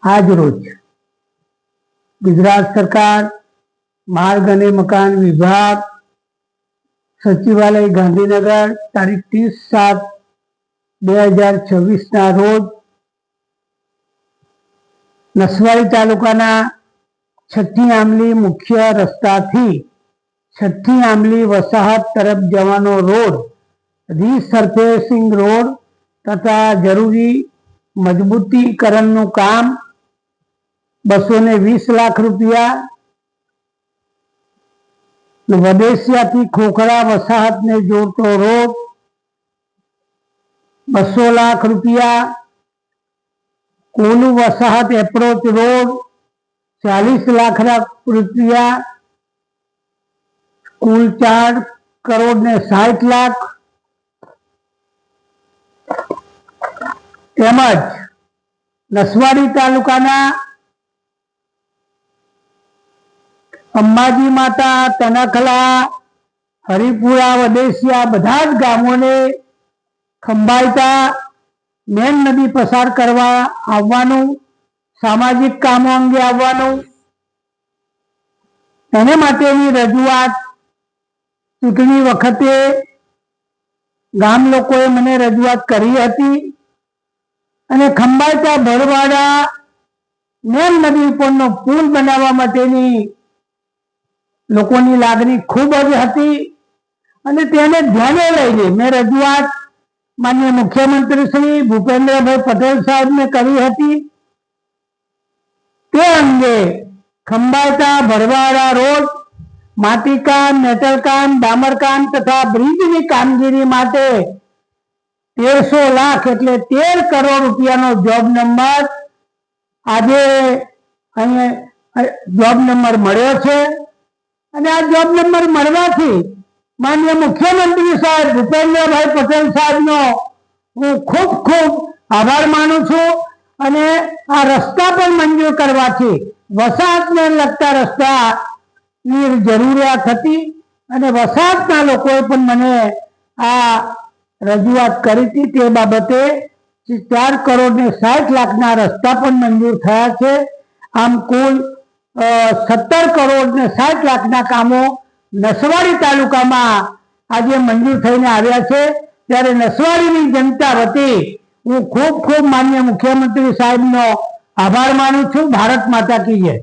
આજ રોજ ગુજરાત સરકાર માર્ગ અને મકાન વિભાગ સચિવાલય ગાંધીનગર તારીખ 30/7/2026 રોજ નસવાડી તાલુકાના છઠ્ઠી આંબલી મુખ્ય રસ્તાથી છઠ્ઠી આંબલી વસાહત તરફ જવાનો રોડ રીસર્ફેસિંગ રોડ તથા જરૂરી મજબૂતીકરણનું કામ 220 લાખ રૂપિયા, વડેસિયાથી ખોખરા વસાહતને જોડતો રોડ 200 લાખ રૂપિયા, કોલુ વસાહત એપ્રોચ રોડ 40 લાખ રૂપિયા, કુલ 4,60 લાખ તેમજ નસવાડી તાલુકાના અંબાજી માતા, તનખલા, હરિપુરા, વડેસિયા બધા જ ગામોને ખંભાળતા મેન નદી પસાર કરવા આવવાનું, સામાજિક કામો અંગે આવવાનું, એને માટેની રજૂઆત ચૂંટણી વખતે ગામ લોકોએ મને રજૂઆત કરી હતી અને ખંભાળતા ભરવાડા મેન નદી ઉપરનો પુલ બનાવવા માટેની લોકોની લાગણી ખૂબ જ હતી અને તેને ધ્યાને લઈને મેં રજૂઆત માનનીય મુખ્યમંત્રી શ્રી ભૂપેન્દ્રભાઈ પટેલ સાહેબને કરી હતી। તે અંગે ખંભાળતા ભરવાડા રોડ માટીકામ, મેટલકામ, ડામરકામ તથા બ્રિજની કામગીરી માટે 1300 લાખ એટલે 13 કરોડ રૂપિયાનો જોબ નંબર આજે અહીંયા જોબ નંબર મળ્યો છે અને આ જોબ નંબર મળવાથી માનનીય મુખ્યમંત્રી સાહેબ ભૂપેન્દ્રભાઈ પટેલ સાહેબનો હું ખૂબ ખૂબ આભાર માનું છું અને આ રસ્તા પણ મંજૂર કરવાથી વસાહતને લગતા રસ્તાની જરૂરિયાત હતી અને વસાહતના લોકોએ પણ મને આ રજૂઆત કરી હતી। તે બાબતે 4,60 લાખના રસ્તા પણ મંજૂર થયા છે। આમ કુલ 17,60 લાખના કામો નસવાડી તાલુકામાં આજે મંજૂર થઈને આવ્યા છે। ત્યારે નસવાડીની જનતા વતી હું ખૂબ ખૂબ માનનીય મુખ્યમંત્રી સાહેબનો આભાર માનું છું। ભારત માતા કી જય।